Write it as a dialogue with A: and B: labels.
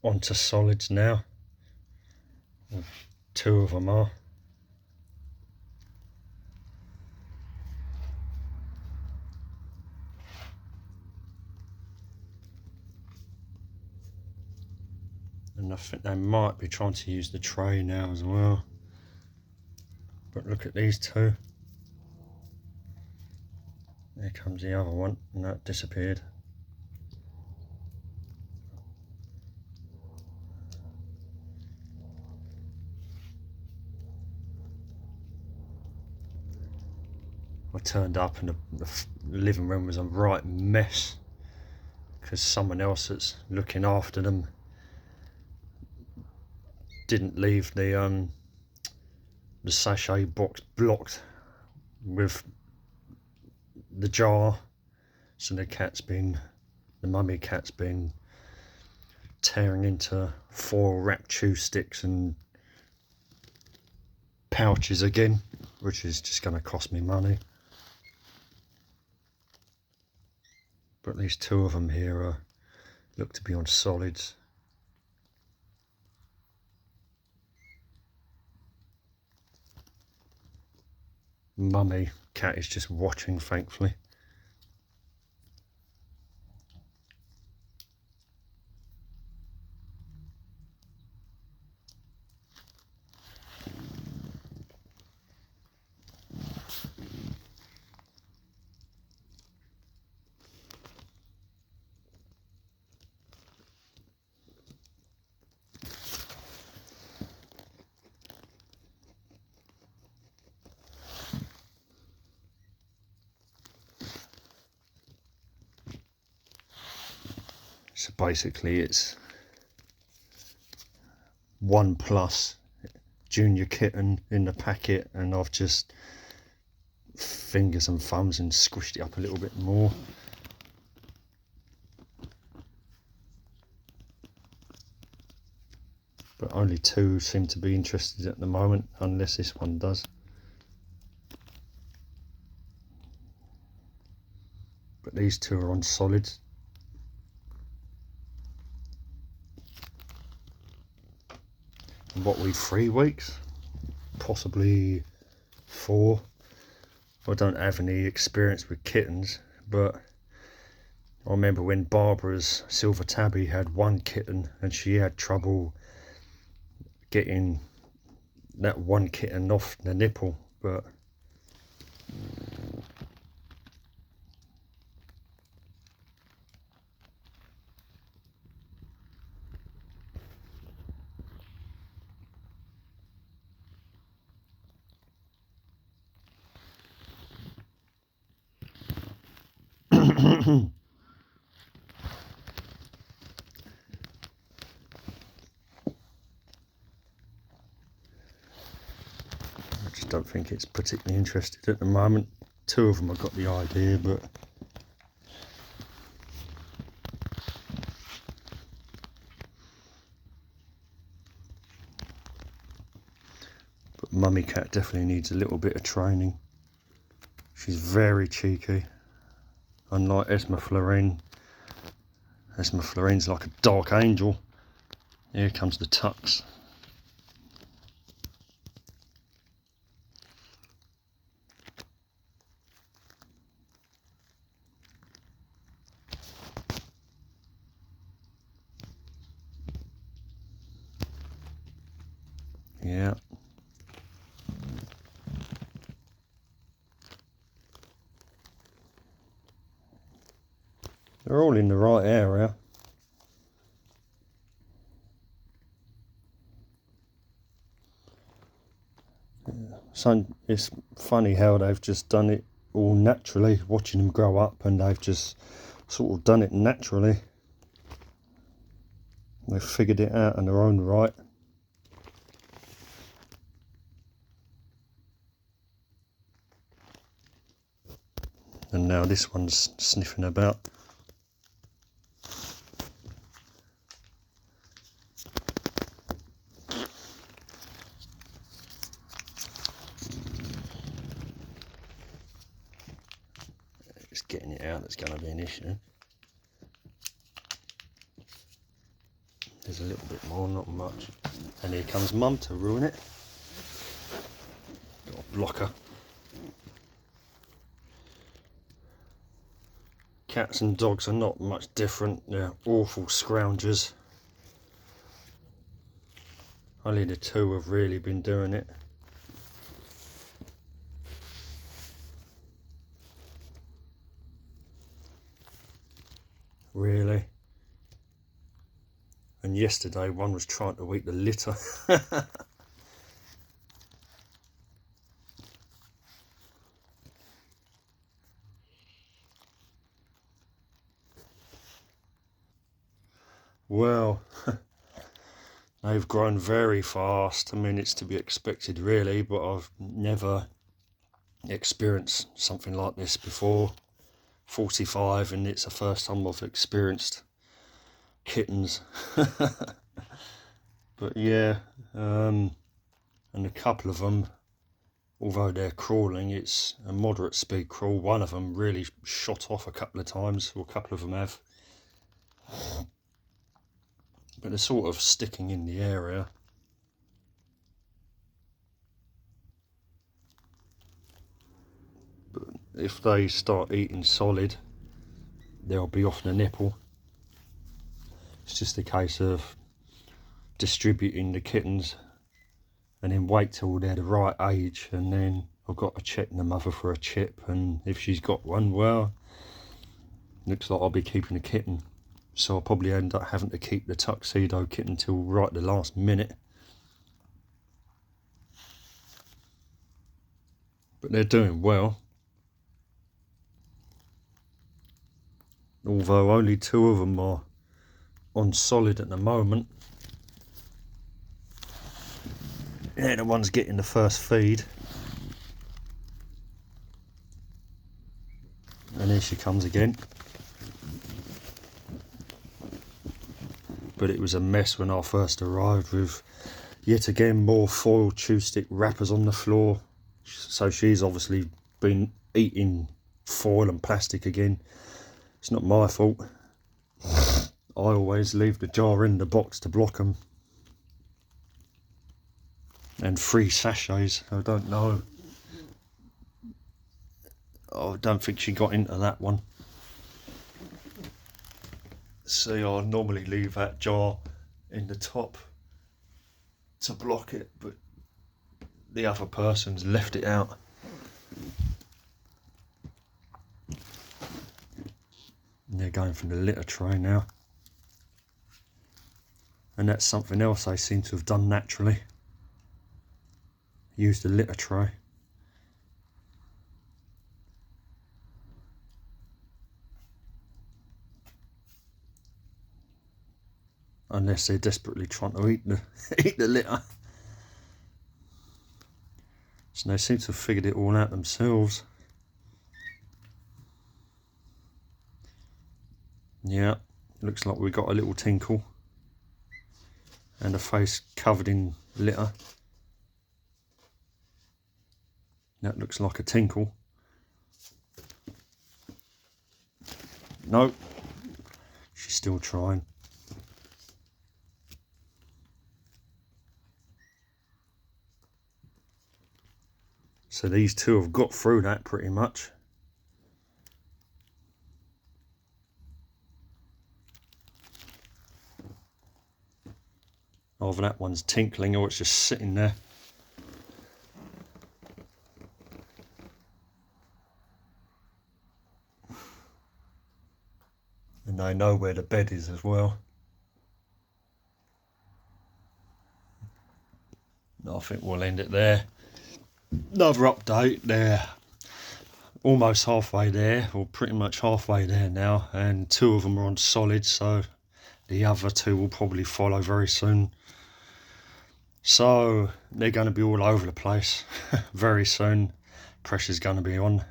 A: onto solids now. Two of them are. And I think they might be trying to use the tray now as well. But look at these two. There comes the other one, and that disappeared. I turned up and the living room was a right mess because someone else that's looking after them didn't leave the sachet box blocked with the jar, so the mummy cat's been tearing into 4 wrapped chew sticks and pouches again, which is just going to cost me money. But these two of them here look to be on solids. Mummy cat is just watching, thankfully. So basically it's 1+ junior kitten in the packet, and I've just fingers and thumbs and squished it up a little bit more. But only 2 seem to be interested at the moment, unless this one does. But these 2 are on solids. And what, we 3 weeks? Possibly 4. I don't have any experience with kittens, but I remember when Barbara's silver tabby had 1 kitten and she had trouble getting that 1 kitten off the nipple, but I just don't think it's particularly interested at the moment. 2 of them have got the idea, but mummy cat definitely needs a little bit of training. She's very cheeky, unlike Esma Florine. Esma Florine's like a dark angel. Here comes the tucks. Yeah. They're all in the right area. So it's funny how they've just done it all naturally, watching them grow up, and they've just sort of done it naturally. They've figured it out in their own right. And now this one's sniffing about. It's getting it out that's going to be an issue. There's a little bit more, not much. And here comes Mum to ruin it. Got a blocker. Cats and dogs are not much different. They're awful scroungers. Only the two have really been doing it. Really. And yesterday one was trying to eat the litter. Well, they've grown very fast. I mean, it's to be expected really, but I've never experienced something like this before. 45, and it's the first time I've experienced kittens. But yeah, and a couple of them, although they're crawling, it's a moderate speed crawl. One of them really shot off a couple of times, or a couple of them have. But they're sort of sticking in the area. But if they start eating solid, they'll be off the nipple. It's just a case of distributing the kittens and then wait till they're the right age, and then I've got to check the mother for a chip, and if she's got one, well, looks like I'll be keeping a kitten. So I'll probably end up having to keep the tuxedo kitten till right the last minute. But they're doing well. Although only two of them are on solid at the moment. Yeah, the one's getting the first feed. And here she comes again. But it was a mess when I first arrived, with yet again more foil chew stick wrappers on the floor. So she's obviously been eating foil and plastic again. It's not my fault. I always leave the jar in the box to block them. And 3 sachets, I don't know. I don't think she got into that one. See, I normally leave that jar in the top to block it, but the other person's left it out. And they're going for the litter tray now. And that's something else they seem to have done naturally. Use the litter tray. Unless they're desperately trying to eat the litter. So they seem to have figured it all out themselves. Yeah, looks like we got a little tinkle. And a face covered in litter. That looks like a tinkle. Nope. She's still trying. So these two have got through that pretty much. Either that one's tinkling or it's just sitting there. And they know where the bed is as well. I think we'll end it there. Another update, they're almost halfway there, or pretty much halfway there now, and 2 of them are on solid, so the other 2 will probably follow very soon. So they're going to be all over the place very soon. Pressure's going to be on.